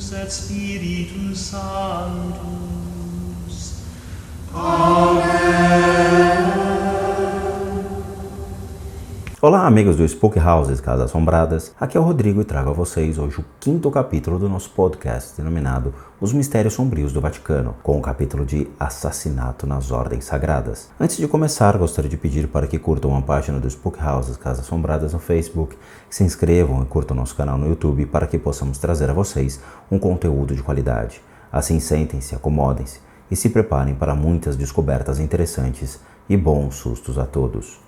Deus et Spiritus Sanctus. Olá, amigos do Spook Houses, Casas Assombradas. Aqui é o Rodrigo e trago a vocês hoje o 5º capítulo do nosso podcast, denominado Os Mistérios Sombrios do Vaticano, com o capítulo de Assassinato nas Ordens Sagradas. Antes de começar, gostaria de pedir para que curtam a página do Spook Houses, Casas Assombradas no Facebook, que se inscrevam e curtam nosso canal no YouTube para que possamos trazer a vocês um conteúdo de qualidade. Assim, sentem-se, acomodem-se e se preparem para muitas descobertas interessantes e bons sustos a todos.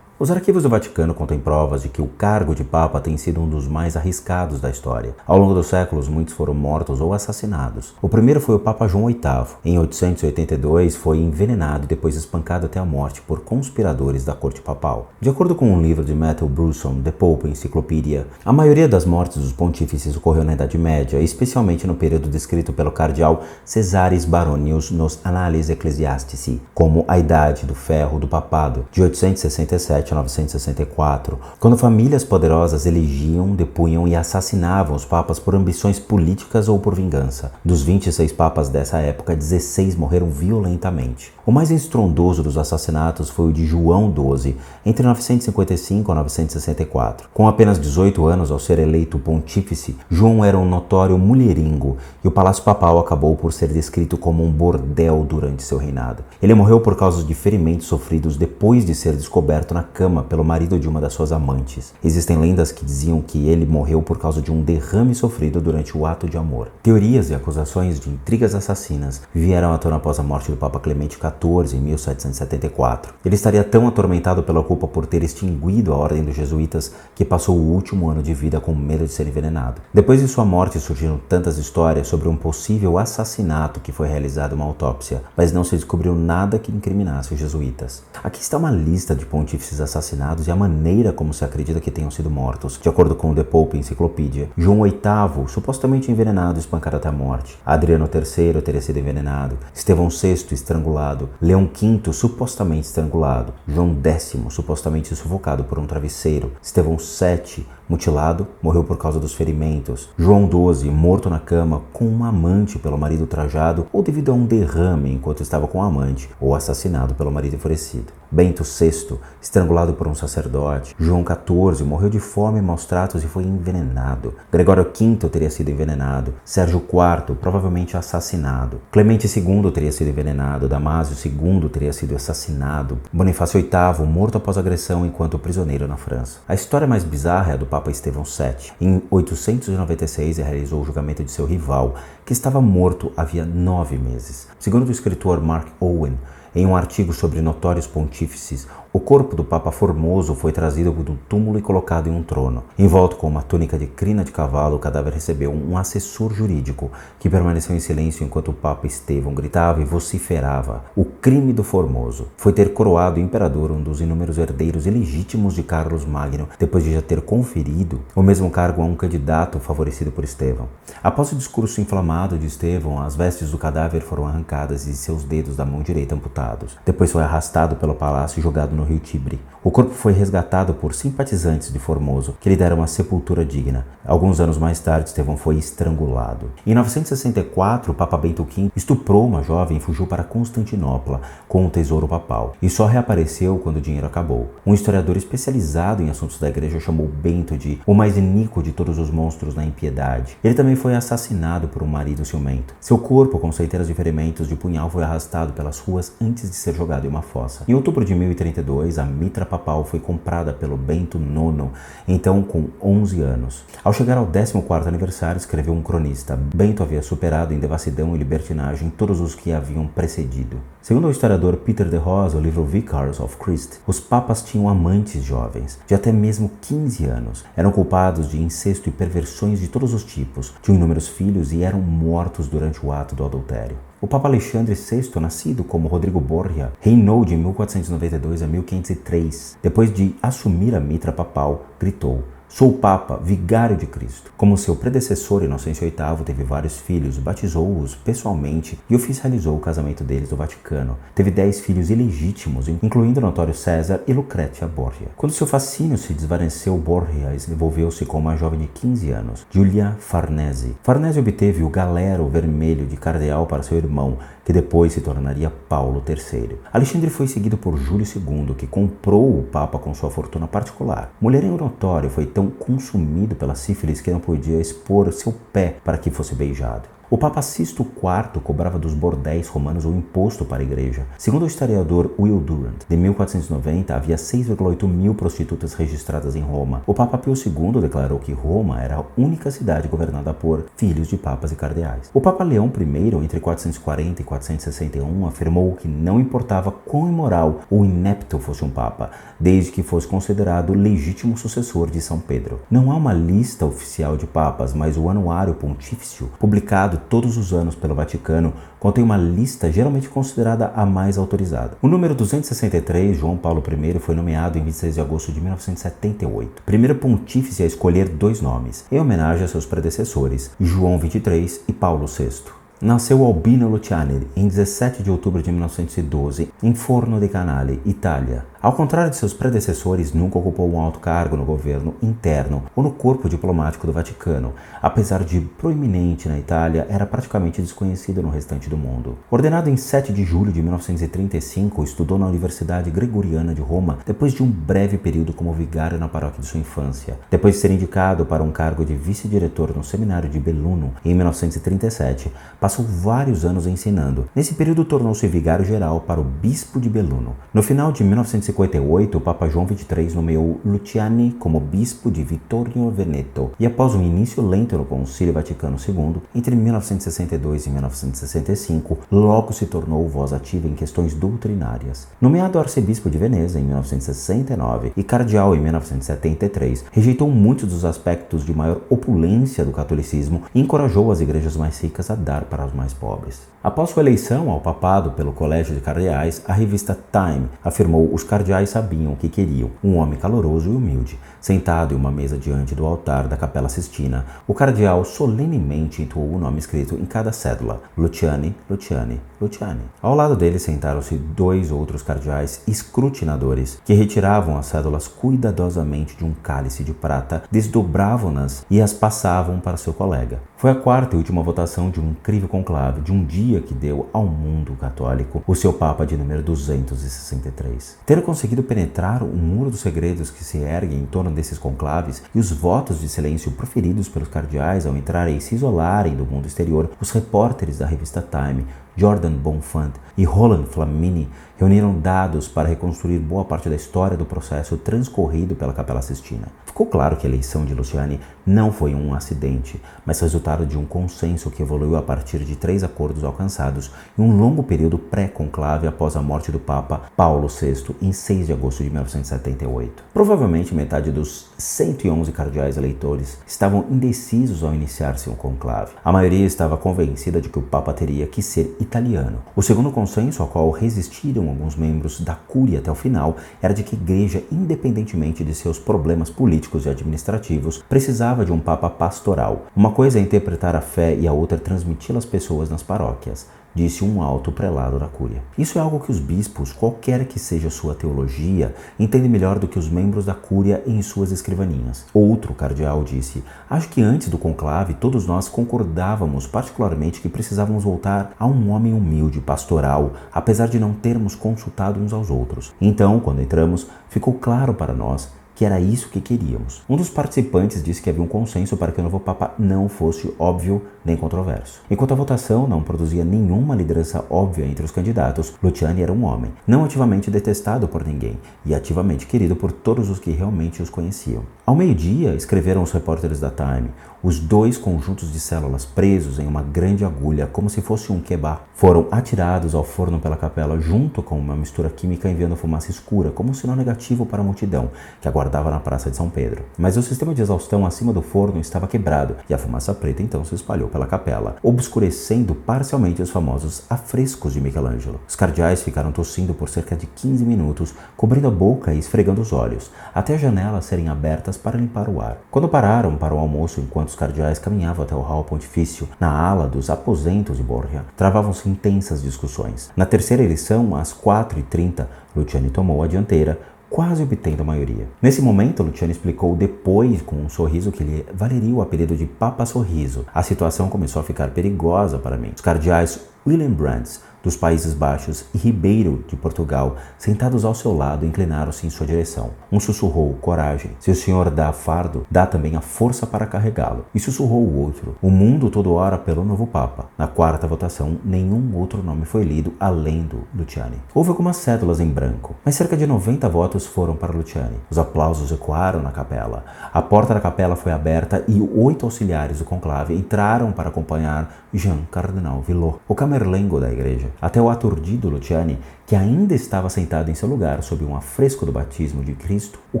Os arquivos do Vaticano contêm provas de que o cargo de Papa tem sido um dos mais arriscados da história. Ao longo dos séculos, muitos foram mortos ou assassinados. O primeiro foi o Papa João VIII. Em 882, foi envenenado e depois espancado até a morte por conspiradores da corte papal. De acordo com um livro de Matthew Brusson, The Pope Encyclopedia, a maioria das mortes dos pontífices ocorreu na Idade Média, especialmente no período descrito pelo cardeal Cesaris Baronius nos Annales Ecclesiastici, como a Idade do Ferro do Papado, de 867 a 964, quando famílias poderosas elegiam, depunham e assassinavam os papas por ambições políticas ou por vingança. Dos 26 papas dessa época, 16 morreram violentamente. O mais estrondoso dos assassinatos foi o de João XII, entre 955 a 964. Com apenas 18 anos ao ser eleito pontífice, João era um notório mulherengo e o palácio papal acabou por ser descrito como um bordel durante seu reinado. Ele morreu por causa de ferimentos sofridos depois de ser descoberto na cama pelo marido de uma das suas amantes. Existem lendas que diziam que ele morreu por causa de um derrame sofrido durante o ato de amor. Teorias e acusações de intrigas assassinas vieram à tona após a morte do Papa Clemente XIV em 1774. Ele estaria tão atormentado pela culpa por ter extinguido a ordem dos jesuítas que passou o último ano de vida com medo de ser envenenado. Depois de sua morte surgiram tantas histórias sobre um possível assassinato que foi realizado uma autópsia, mas não se descobriu nada que incriminasse os jesuítas. Aqui está uma lista de pontífices assassinados e a maneira como se acredita que tenham sido mortos. De acordo com o The Pope Encyclopedia, João VIII, supostamente envenenado e espancado até a morte. Adriano III teria sido envenenado. Estevão VI, estrangulado. Leão V, supostamente estrangulado. João X, supostamente sufocado por um travesseiro. Estevão VII, mutilado, morreu por causa dos ferimentos. João XII, morto na cama com uma amante pelo marido ultrajado ou devido a um derrame enquanto estava com a amante, ou assassinado pelo marido enfurecido. Bento VI, estrangulado por um sacerdote. João XIV, morreu de fome e maus tratos e foi envenenado. Gregório V teria sido envenenado. Sérgio IV, provavelmente assassinado. Clemente II teria sido envenenado. Damásio II teria sido assassinado. Bonifácio VIII, morto após agressão enquanto prisioneiro na França. A história mais bizarra é a do Papa Estevão VII. Em 896, ele realizou o julgamento de seu rival, que estava morto havia 9 meses. Segundo o escritor Mark Owen, em um artigo sobre notórios pontífices, o corpo do Papa Formoso foi trazido do túmulo e colocado em um trono. Envolto com uma túnica de crina de cavalo, o cadáver recebeu um assessor jurídico que permaneceu em silêncio enquanto o Papa Estevão gritava e vociferava. O crime do Formoso foi ter coroado imperador, um dos inúmeros herdeiros ilegítimos de Carlos Magno, depois de já ter conferido o mesmo cargo a um candidato favorecido por Estevão. Após o discurso inflamado de Estevão, as vestes do cadáver foram arrancadas e seus dedos da mão direita amputados. Depois foi arrastado pelo palácio e jogado no rio Tibre. O corpo foi resgatado por simpatizantes de Formoso, que lhe deram uma sepultura digna. Alguns anos mais tarde, Estevão foi estrangulado. Em 964, o Papa Bento V estuprou uma jovem e fugiu para Constantinopla com um tesouro papal, e só reapareceu quando o dinheiro acabou. Um historiador especializado em assuntos da igreja chamou Bento de o mais iníquo de todos os monstros da impiedade. Ele também foi assassinado por um marido ciumento. Seu corpo, com centenas de ferimentos de punhal, foi arrastado pelas ruas antes de ser jogado em uma fossa. Em outubro de 1032, a mitra papal foi comprada pelo Bento IX, então com 11 anos. Ao chegar ao 14º aniversário, escreveu um cronista: Bento havia superado em devassidão e libertinagem todos os que haviam precedido. Segundo o historiador Peter de Rosa, o livro Vicars of Christ, os papas tinham amantes jovens, de até mesmo 15 anos. Eram culpados de incesto e perversões de todos os tipos, tinham inúmeros filhos e eram mortos durante o ato do adultério. O Papa Alexandre VI, nascido como Rodrigo Borgia, reinou de 1492 a 1503. Depois de assumir a mitra papal, gritou: Sou o Papa, vigário de Cristo. Como seu predecessor, Inocêncio VIII teve vários filhos, batizou-os pessoalmente e oficializou o casamento deles no Vaticano. Teve 10 filhos ilegítimos, incluindo Notório César e Lucretia Borgia. Quando seu fascínio se desvaneceu, Borgia envolveu-se com uma jovem de 15 anos, Giulia Farnese. Farnese obteve o galero vermelho de cardeal para seu irmão, que depois se tornaria Paulo III. Alexandre foi seguido por Júlio II, que comprou o Papa com sua fortuna particular. Mulherengo notório, foi tão consumido pela sífilis que não podia expor seu pé para que fosse beijado. O Papa Sisto IV cobrava dos bordéis romanos o imposto para a igreja. Segundo o historiador Will Durant, de 1490 havia 6,8 mil prostitutas registradas em Roma. O Papa Pio II declarou que Roma era a única cidade governada por filhos de papas e cardeais. O Papa Leão I, entre 440 e 461, afirmou que não importava quão imoral ou inepto fosse um papa, desde que fosse considerado legítimo sucessor de São Pedro. Não há uma lista oficial de papas, mas o Anuário Pontifício, publicado todos os anos pelo Vaticano, contém uma lista geralmente considerada a mais autorizada. O número 263, João Paulo I, foi nomeado em 26 de agosto de 1978. Primeiro pontífice a escolher 2 nomes, em homenagem a seus predecessores, João XXIII e Paulo VI. Nasceu Albino Luciani em 17 de outubro de 1912, em Forno dei Canali, Itália. Ao contrário de seus predecessores, nunca ocupou um alto cargo no governo interno ou no corpo diplomático do Vaticano. Apesar de proeminente na Itália, era praticamente desconhecido no restante do mundo. Ordenado em 7 de julho de 1935, estudou na Universidade Gregoriana de Roma, depois de um breve período como vigário na paróquia de sua infância. Depois de ser indicado para um cargo de vice-diretor no seminário de Belluno, em 1937, passou vários anos ensinando. Nesse período, tornou-se vigário-geral para o bispo de Belluno. No final de 1958, o Papa João XXIII nomeou Luciani como bispo de Vittorio Veneto e, após um início lento no Concílio Vaticano II, entre 1962 e 1965, logo se tornou voz ativa em questões doutrinárias. Nomeado arcebispo de Veneza em 1969 e cardeal em 1973, rejeitou muitos dos aspectos de maior opulência do catolicismo e encorajou as igrejas mais ricas a dar para os mais pobres. Após sua eleição ao papado pelo Colégio de Cardeais, a revista Time afirmou: os cardeais sabiam o que queriam, um homem caloroso e humilde. Sentado em uma mesa diante do altar da Capela Sistina, o cardeal solenemente entoou o nome escrito em cada cédula: Luciani, Luciani, Luciani. Ao lado dele sentaram-se 2 outros cardeais escrutinadores, que retiravam as cédulas cuidadosamente de um cálice de prata, desdobravam-nas e as passavam para seu colega. Foi a 4ª e última votação de um incrível conclave, de um dia que deu ao mundo católico o seu Papa de número 263. Ter conseguido penetrar o muro dos segredos que se ergue em torno desses conclaves e os votos de silêncio proferidos pelos cardeais ao entrarem e se isolarem do mundo exterior, os repórteres da revista Time, Jordan Bonfant e Roland Flamini, reuniram dados para reconstruir boa parte da história do processo transcorrido pela Capela Sistina. Ficou claro que a eleição de Luciani não foi um acidente, mas resultado de um consenso que evoluiu a partir de 3 acordos alcançados em um longo período pré-conclave após a morte do Papa Paulo VI em 6 de agosto de 1978. Provavelmente metade dos 111 cardeais eleitores estavam indecisos ao iniciar-se um conclave. A maioria estava convencida de que o Papa teria que ser italiano. O segundo consenso, ao qual resistiram alguns membros da Cúria até o final, era de que a Igreja, independentemente de seus problemas políticos e administrativos, precisava de um Papa pastoral. Uma coisa é interpretar a fé e a outra é transmiti-la às pessoas nas paróquias, disse um alto prelado da Cúria. Isso é algo que os bispos, qualquer que seja sua teologia, entendem melhor do que os membros da Cúria em suas escrivaninhas. Outro cardeal disse: acho que antes do conclave todos nós concordávamos particularmente que precisávamos voltar a um homem humilde, pastoral, apesar de não termos consultado uns aos outros. Então, quando entramos, ficou claro para nós que era isso que queríamos. Um dos participantes disse que havia um consenso para que o novo Papa não fosse óbvio nem controverso. Enquanto a votação não produzia nenhuma liderança óbvia entre os candidatos, Luciani era um homem, não ativamente detestado por ninguém e ativamente querido por todos os que realmente os conheciam. Ao meio-dia, escreveram os repórteres da Time, os 2 conjuntos de células presos em uma grande agulha, como se fosse um kebab, foram atirados ao forno pela capela junto com uma mistura química enviando fumaça escura, como um sinal negativo para a multidão, que aguardava aguardava na Praça de São Pedro. Mas o sistema de exaustão acima do forno estava quebrado e a fumaça preta então se espalhou pela capela, obscurecendo parcialmente os famosos afrescos de Michelangelo. Os cardeais ficaram tossindo por cerca de 15 minutos, cobrindo a boca e esfregando os olhos, até as janelas serem abertas para limpar o ar. Quando pararam para o almoço enquanto os cardeais caminhavam até o hall pontifício, na ala dos aposentos de Borgia, travavam-se intensas discussões. Na terceira eleição, às 4h30, Luciani tomou a dianteira, quase obtendo a maioria. Nesse momento, Luciani explicou depois, com um sorriso, que lhe valeria o apelido de Papa Sorriso. A situação começou a ficar perigosa para mim. Os cardeais Willem Brandt, dos Países Baixos, e Ribeiro, de Portugal, sentados ao seu lado, inclinaram-se em sua direção. Um sussurrou: coragem. Se o senhor dá fardo, dá também a força para carregá-lo. E sussurrou o outro: o mundo todo ora pelo novo Papa. Na quarta votação, nenhum outro nome foi lido além do Luciani. Houve algumas cédulas em branco, mas cerca de 90 votos foram para Luciani. Os aplausos ecoaram na capela. A porta da capela foi aberta e 8 auxiliares do conclave entraram para acompanhar Jean Cardenal Villot, o camerlengo da igreja. Até o aturdido Luciani, que ainda estava sentado em seu lugar sob um afresco do batismo de Cristo, o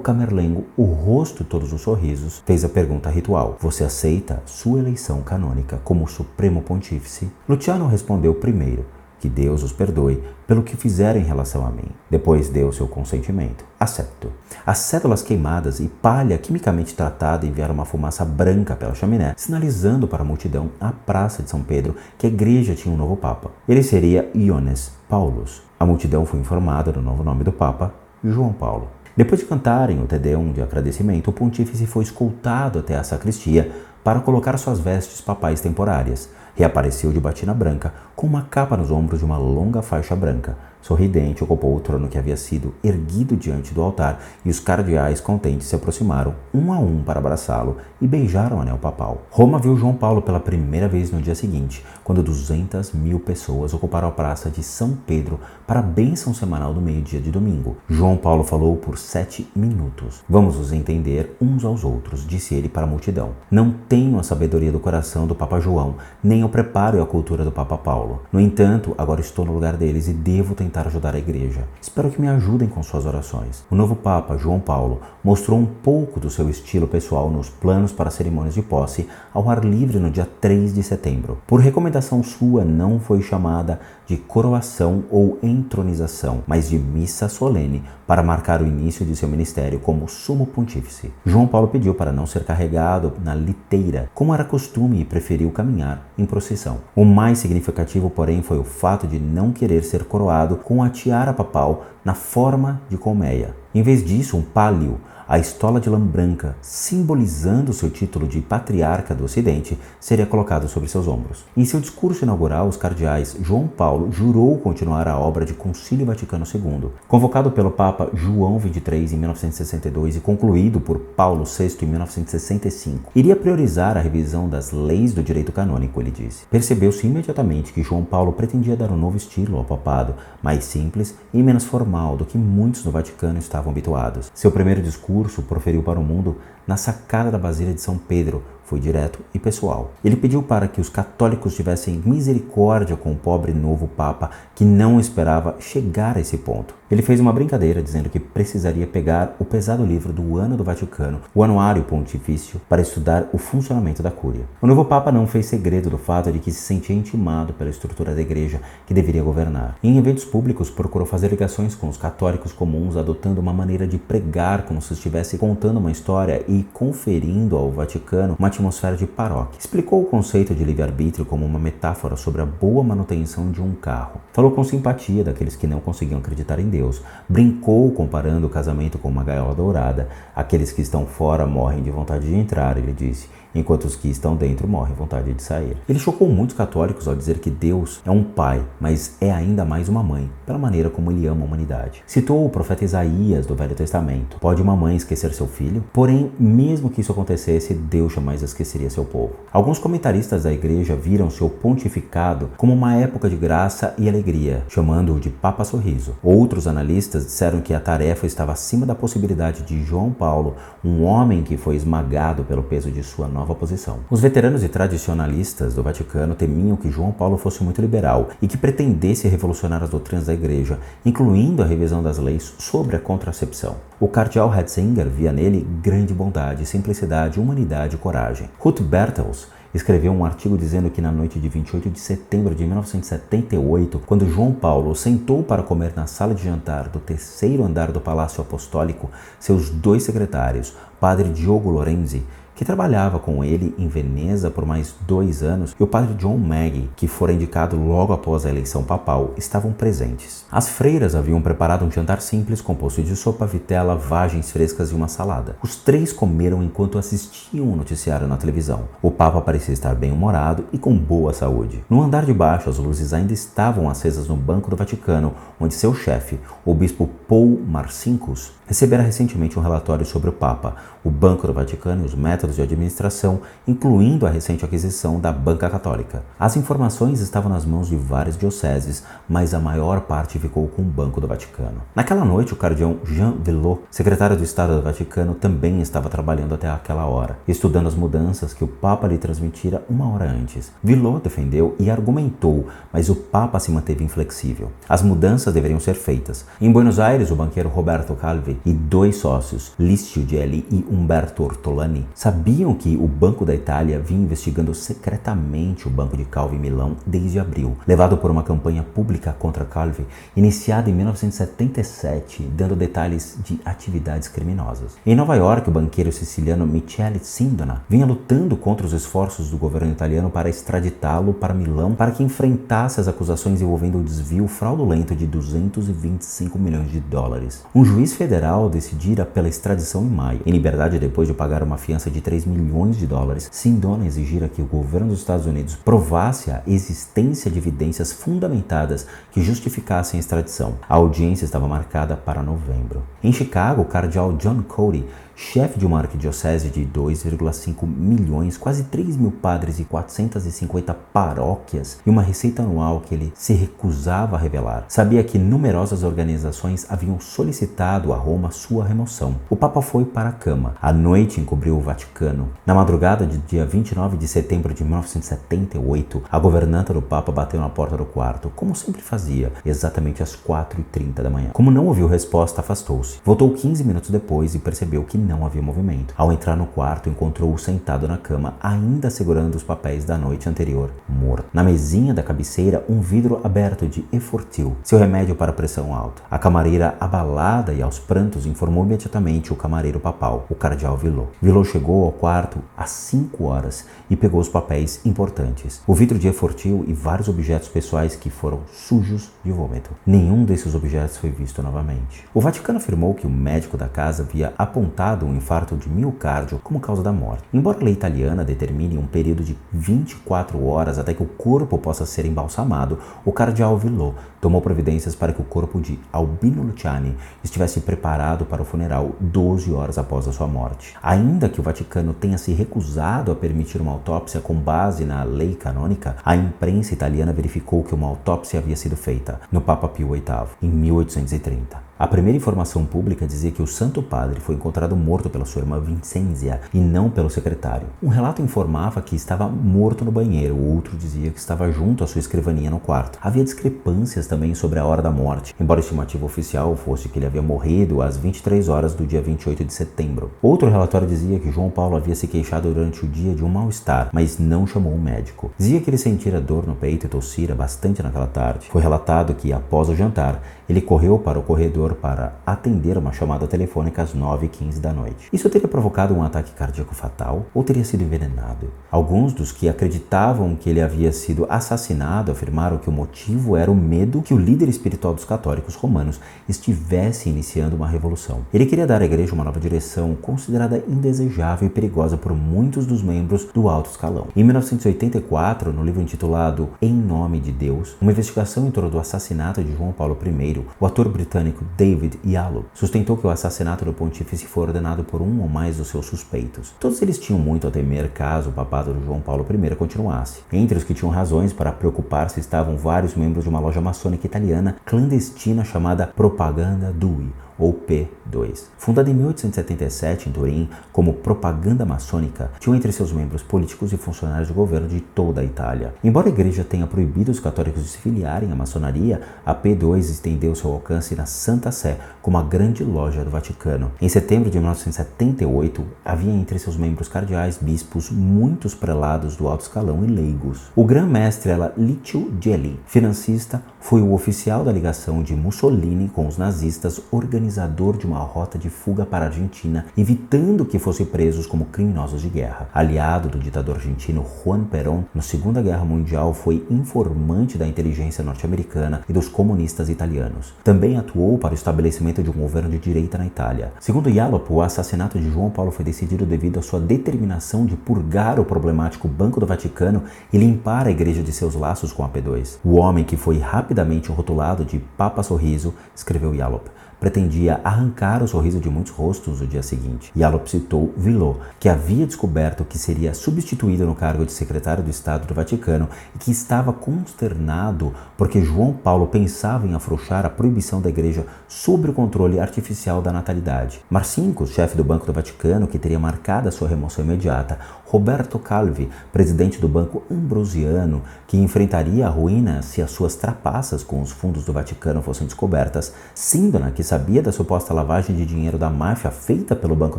camerlengo, o rosto todos os sorrisos, fez a pergunta ritual: você aceita sua eleição canônica como Supremo Pontífice? Luciano respondeu primeiro: que Deus os perdoe pelo que fizeram em relação a mim. Depois deu seu consentimento. Acepto. As cédulas queimadas e palha quimicamente tratada enviaram uma fumaça branca pela chaminé, sinalizando para a multidão à Praça de São Pedro que a igreja tinha um novo Papa. Ele seria Ioannis Paulus. A multidão foi informada do novo nome do Papa, João Paulo. Depois de cantarem o Te Deum de agradecimento, o pontífice foi escoltado até a sacristia para colocar suas vestes papais temporárias. Reapareceu de batina branca, com uma capa nos ombros de uma longa faixa branca. Sorridente, ocupou o trono que havia sido erguido diante do altar e os cardeais contentes se aproximaram um a um para abraçá-lo e beijaram o anel papal. Roma viu João Paulo pela primeira vez no dia seguinte, quando 200.000 pessoas ocuparam a praça de São Pedro para a bênção semanal do meio-dia de domingo. João Paulo falou por 7 minutos. Vamos nos entender uns aos outros, disse ele para a multidão. Não tenho a sabedoria do coração do Papa João, nem o preparo e a cultura do Papa Paulo. No entanto, agora estou no lugar deles e devo tentar ajudar a igreja. Espero que me ajudem com suas orações. O novo Papa, João Paulo, mostrou um pouco do seu estilo pessoal nos planos para cerimônias de posse ao ar livre no dia 3 de setembro. Por recomendação sua, não foi chamada de coroação ou entronização, mas de missa solene para marcar o início de seu ministério como sumo pontífice. João Paulo pediu para não ser carregado na liteira, como era costume, e preferiu caminhar em procissão. O mais significativo, porém, foi o fato de não querer ser coroado com a tiara papal na forma de colmeia. Em vez disso, um pálio, a estola de lã branca, simbolizando seu título de patriarca do Ocidente, seria colocado sobre seus ombros. Em seu discurso inaugural, os cardeais, João Paulo jurou continuar a obra de Concílio Vaticano II. Convocado pelo Papa João XXIII em 1962 e concluído por Paulo VI em 1965, iria priorizar a revisão das leis do direito canônico, ele disse. Percebeu-se imediatamente que João Paulo pretendia dar um novo estilo ao papado, mais simples e menos formal do que muitos no Vaticano estavam habituados. Seu primeiro discurso proferiu para o mundo na sacada da Basílica de São Pedro. Foi direto e pessoal. Ele pediu para que os católicos tivessem misericórdia com o pobre novo Papa que não esperava chegar a esse ponto. Ele fez uma brincadeira dizendo que precisaria pegar o pesado livro do Ano do Vaticano, o Anuário Pontifício, para estudar o funcionamento da Cúria. O novo Papa não fez segredo do fato de que se sentia intimado pela estrutura da igreja que deveria governar. Em eventos públicos, procurou fazer ligações com os católicos comuns, adotando uma maneira de pregar como se estivesse contando uma história e conferindo ao Vaticano uma atmosfera de paróquia. Explicou o conceito de livre-arbítrio como uma metáfora sobre a boa manutenção de um carro. Falou com simpatia daqueles que não conseguiam acreditar em Deus. Brincou comparando o casamento com uma gaiola dourada. Aqueles que estão fora morrem de vontade de entrar, ele disse, enquanto os que estão dentro morrem de vontade de sair. Ele chocou muitos católicos ao dizer que Deus é um pai, mas é ainda mais uma mãe, pela maneira como ele ama a humanidade. Citou o profeta Isaías do Velho Testamento. Pode uma mãe esquecer seu filho? Porém, mesmo que isso acontecesse, Deus jamais esqueceria seu povo. Alguns comentaristas da igreja viram seu pontificado como uma época de graça e alegria, chamando-o de Papa Sorriso. Outros analistas disseram que a tarefa estava acima da possibilidade de João Paulo, um homem que foi esmagado pelo peso de sua nova nova posição. Os veteranos e tradicionalistas do Vaticano temiam que João Paulo fosse muito liberal e que pretendesse revolucionar as doutrinas da igreja, incluindo a revisão das leis sobre a contracepção. O cardeal Ratzinger via nele grande bondade, simplicidade, humanidade e coragem. Ruth Bertels escreveu um artigo dizendo que na noite de 28 de setembro de 1978, quando João Paulo sentou para comer na sala de jantar do terceiro andar do Palácio Apostólico, seus 2 secretários, padre Diogo Lorenzi, que trabalhava com ele em Veneza por mais 2 anos, e o padre John Maggie, que fora indicado logo após a eleição papal, estavam presentes. As freiras haviam preparado um jantar simples composto de sopa, vitela, vagens frescas e uma salada. Os 3 comeram enquanto assistiam o noticiário na televisão. O Papa parecia estar bem-humorado e com boa saúde. No andar de baixo, as luzes ainda estavam acesas no Banco do Vaticano, onde seu chefe, o bispo Paul Marcinkus, recebera recentemente um relatório sobre o Papa, o Banco do Vaticano e os métodos de administração, incluindo a recente aquisição da Banca Católica. As informações estavam nas mãos de várias dioceses, mas a maior parte ficou com o Banco do Vaticano. Naquela noite, o cardeal Jean Villot, secretário do Estado do Vaticano, também estava trabalhando até aquela hora, estudando as mudanças que o Papa lhe transmitira 1 hora antes. Villot defendeu e argumentou, mas o Papa se manteve inflexível. As mudanças deveriam ser feitas. Em Buenos Aires, o banqueiro Roberto Calvi e 2 sócios, Lício Gelli e Umberto Ortolani, sabiam que o Banco da Itália vinha investigando secretamente o Banco de Calvi em Milão desde abril, levado por uma campanha pública contra Calvi, iniciada em 1977, dando detalhes de atividades criminosas. Em Nova York, o banqueiro siciliano Michele Sindona vinha lutando contra os esforços do governo italiano para extraditá-lo para Milão para que enfrentasse as acusações envolvendo o desvio fraudulento de 225 milhões de dólares. Um juiz federal decidira pela extradição em maio. Em liberdade depois de pagar uma fiança de 3 milhões de dólares, Sindona exigira que o governo dos Estados Unidos provasse a existência de evidências fundamentadas que justificassem a extradição. A audiência estava marcada para novembro. Em Chicago, o cardeal John Cody, chefe de uma arquidiocese de 2,5 milhões, quase 3 mil padres e 450 paróquias, e uma receita anual que ele se recusava a revelar, sabia que numerosas organizações haviam solicitado a Roma sua remoção. O Papa foi para a cama. A noite encobriu o Vaticano. Na madrugada de dia 29 de setembro de 1978, a governanta do Papa bateu na porta do quarto, como sempre fazia, exatamente às 4h30 da manhã. Como não ouviu resposta, afastou-se. Voltou 15 minutos depois e percebeu que não havia movimento. Ao entrar no quarto, encontrou-o sentado na cama, ainda segurando os papéis da noite anterior, morto. Na mesinha da cabeceira, um vidro aberto de Efortil, seu remédio para pressão alta. A camareira, abalada e aos prantos, informou imediatamente o camareiro papal, o cardeal Villot. Villot chegou ao quarto às 5 horas e pegou os papéis importantes, o vidro de Efortil e vários objetos pessoais que foram sujos de vômito. Nenhum desses objetos foi visto novamente. O Vaticano afirmou que o médico da casa havia apontado um infarto de miocárdio como causa da morte. Embora a lei italiana determine um período de 24 horas até que o corpo possa ser embalsamado, o cardeal Villot tomou providências para que o corpo de Albino Luciani estivesse preparado para o funeral 12 horas após a sua morte. Ainda que o Vaticano tenha se recusado a permitir uma autópsia com base na lei canônica, a imprensa italiana verificou que uma autópsia havia sido feita no Papa Pio VIII, em 1830. A primeira informação pública dizia que o Santo Padre foi encontrado morto pela sua irmã Vincenzia e não pelo secretário. Um relato informava que estava morto no banheiro, o outro dizia que estava junto à sua escrivaninha no quarto. Havia discrepâncias também sobre a hora da morte, embora a estimativa oficial fosse que ele havia morrido às 23 horas do dia 28 de setembro. Outro relatório dizia que João Paulo havia se queixado durante o dia de um mal-estar, mas não chamou um médico. Dizia que ele sentira dor no peito e tossira bastante naquela tarde. Foi relatado que, após o jantar, ele correu para o corredor para atender uma chamada telefônica às 9h15 da noite. Isso teria provocado um ataque cardíaco fatal ou teria sido envenenado? Alguns dos que acreditavam que ele havia sido assassinado afirmaram que o motivo era o medo que o líder espiritual dos católicos romanos estivesse iniciando uma revolução. Ele queria dar à igreja uma nova direção considerada indesejável e perigosa por muitos dos membros do alto escalão. Em 1984, no livro intitulado Em Nome de Deus, uma investigação em torno do assassinato de João Paulo I, o ator britânico David Yalow sustentou que o assassinato do pontífice foi ordenado por um ou mais dos seus suspeitos. Todos eles tinham muito a temer caso o papado de João Paulo I continuasse. Entre os que tinham razões para preocupar-se estavam vários membros de uma loja maçônica italiana clandestina chamada Propaganda Dui, ou P2. Fundada em 1877 em Turim como propaganda maçônica, tinha entre seus membros políticos e funcionários de governo de toda a Itália. Embora a igreja tenha proibido os católicos de se filiarem à maçonaria, a P2 estendeu seu alcance na Santa Sé como a Grande Loja do Vaticano. Em setembro de 1978, havia entre seus membros cardeais, bispos, muitos prelados do alto escalão e leigos. O grã-mestre era Licio Gelli, financista, foi o oficial da ligação de Mussolini com os nazistas, organizador de uma rota de fuga para a Argentina, evitando que fossem presos como criminosos de guerra. Aliado do ditador argentino Juan Perón, na Segunda Guerra Mundial foi informante da inteligência norte-americana e dos comunistas italianos. Também atuou para o estabelecimento de um governo de direita na Itália. Segundo Yallop, o assassinato de João Paulo foi decidido devido à sua determinação de purgar o problemático Banco do Vaticano e limpar a igreja de seus laços com a P2. O homem, que foi rapidamente rotulado de Papa Sorriso, escreveu Yallop, pretendia arrancar o sorriso de muitos rostos no dia seguinte. Yallop citou Villot, que havia descoberto que seria substituído no cargo de secretário do Estado do Vaticano e que estava consternado porque João Paulo pensava em afrouxar a proibição da igreja sobre o controle artificial da natalidade. Marcinkus, chefe do Banco do Vaticano, que teria marcado a sua remoção imediata, Roberto Calvi, presidente do Banco Ambrosiano, que enfrentaria a ruína se as suas trapaças com os fundos do Vaticano fossem descobertas, Sindona, que sabia da suposta lavagem de dinheiro da máfia feita pelo Banco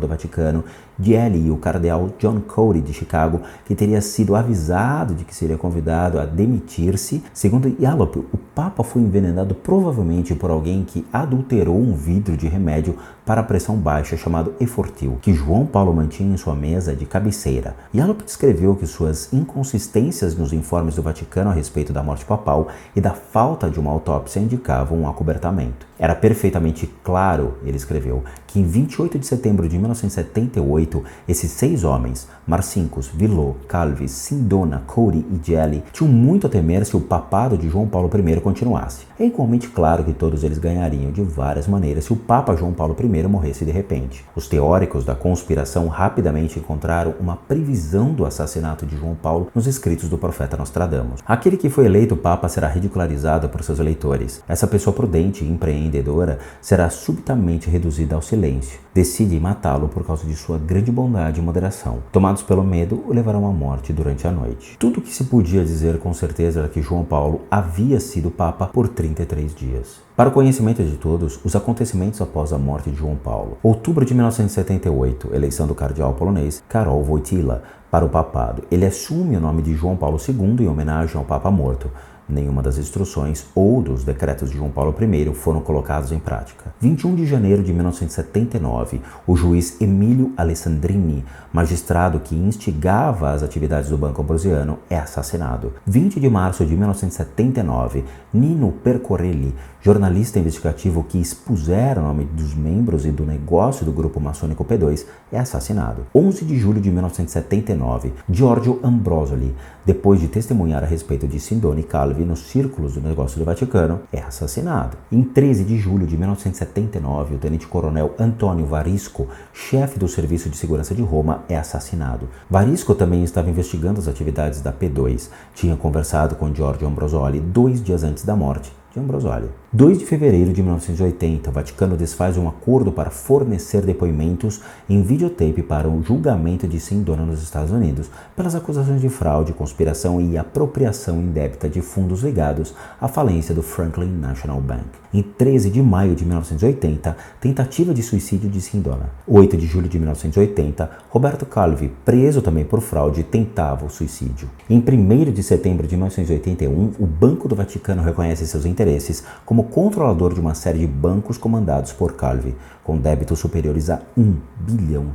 do Vaticano, Gelli e o cardeal John Cody de Chicago, que teria sido avisado de que seria convidado a demitir-se. Segundo Yallop, o Papa foi envenenado provavelmente por alguém que adulterou um vidro de remédio para pressão baixa chamado Efortil, que João Paulo mantinha em sua mesa de cabeceira. Yallop descreveu que suas inconsistências nos informes do Vaticano a respeito da morte papal e da falta de uma autópsia indicavam um acobertamento. Era perfeitamente claro, ele escreveu, que em 28 de setembro de 1978, esses 6 homens, Marcinkus, Villot, Calvi, Sindona, Cody e Gelli, tinham muito a temer se o papado de João Paulo I continuasse. É igualmente claro que todos eles ganhariam de várias maneiras se o Papa João Paulo I morresse de repente. Os teóricos da conspiração rapidamente encontraram uma previsão do assassinato de João Paulo nos escritos do profeta Nostradamus. Aquele que foi eleito Papa será ridicularizado por seus eleitores. Essa pessoa prudente e empreendedora será subitamente reduzida ao silêncio. Decidem matá-lo por causa de sua grande bondade e moderação. Tomados pelo medo, o levarão à morte durante a noite. Tudo o que se podia dizer com certeza era que João Paulo havia sido Papa por 33 dias. Para o conhecimento de todos, os acontecimentos após a morte de João Paulo. Outubro de 1978, eleição do cardeal polonês Karol Wojtyła para o papado. Ele assume o nome de João Paulo II em homenagem ao Papa morto. Nenhuma das instruções ou dos decretos de João Paulo I foram colocados em prática. 21 de janeiro de 1979, o juiz Emílio Alessandrini, magistrado que instigava as atividades do Banco Ambrosiano, é assassinado. 20 de março de 1979, Nino Percorelli, jornalista investigativo que expusera o nome dos membros e do negócio do grupo maçônico P2, é assassinado. 11 de julho de 1979, Giorgio Ambrosoli, depois de testemunhar a respeito de Sindona e Calvi nos círculos do negócio do Vaticano, é assassinado. Em 13 de julho de 1979, o tenente-coronel Antônio Varisco, chefe do Serviço de Segurança de Roma, é assassinado. Varisco também estava investigando as atividades da P2. Tinha conversado com Giorgio Ambrosoli 2 dias antes da morte de Ambrosoli. 2 de fevereiro de 1980, o Vaticano desfaz um acordo para fornecer depoimentos em videotape para um julgamento de Sindona nos Estados Unidos pelas acusações de fraude, conspiração e apropriação indébita de fundos ligados à falência do Franklin National Bank. Em 13 de maio de 1980, tentativa de suicídio de Sindona. 8 de julho de 1980, Roberto Calvi, preso também por fraude, tentava o suicídio. Em 1º de setembro de 1981, o Banco do Vaticano reconhece seus interesses como controlador de uma série de bancos comandados por Calvi, com débitos superiores a $1 bilhão.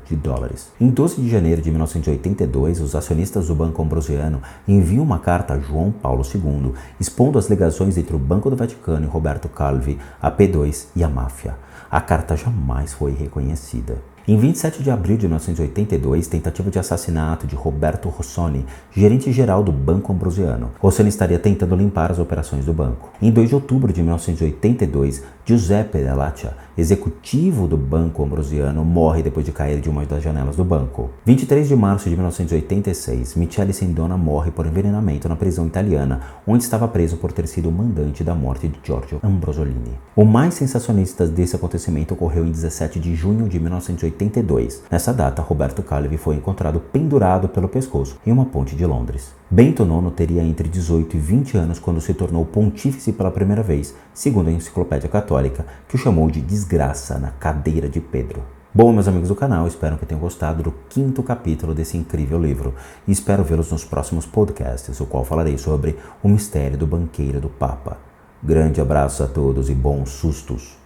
Em 12 de janeiro de 1982, os acionistas do Banco Ambrosiano enviam uma carta a João Paulo II, expondo as ligações entre o Banco do Vaticano e Roberto Calvi, a P2 e a máfia. A carta jamais foi reconhecida. Em 27 de abril de 1982, tentativa de assassinato de Roberto Rossoni, gerente-geral do Banco Ambrosiano. Rossoni estaria tentando limpar as operações do banco. Em 2 de outubro de 1982, Giuseppe Dell'Accia, executivo do Banco Ambrosiano, morre depois de cair de uma das janelas do banco. 23 de março de 1986, Michele Sindona morre por envenenamento na prisão italiana, onde estava preso por ter sido o mandante da morte de Giorgio Ambrosolini. O mais sensacionalista desse acontecimento ocorreu em 17 de junho de 1982. Nessa data, Roberto Calvi foi encontrado pendurado pelo pescoço em uma ponte de Londres. Bento IX teria entre 18 e 20 anos quando se tornou pontífice pela primeira vez, segundo a Enciclopédia Católica, que o chamou de desgraça na cadeira de Pedro. Bom, meus amigos do canal, espero que tenham gostado do 5º capítulo desse incrível livro e espero vê-los nos próximos podcasts, o qual falarei sobre o mistério do banqueiro do Papa. Grande abraço a todos e bons sustos!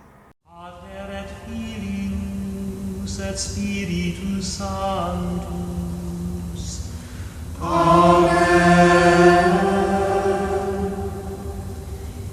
Et Spiritus Sanctus. Amen.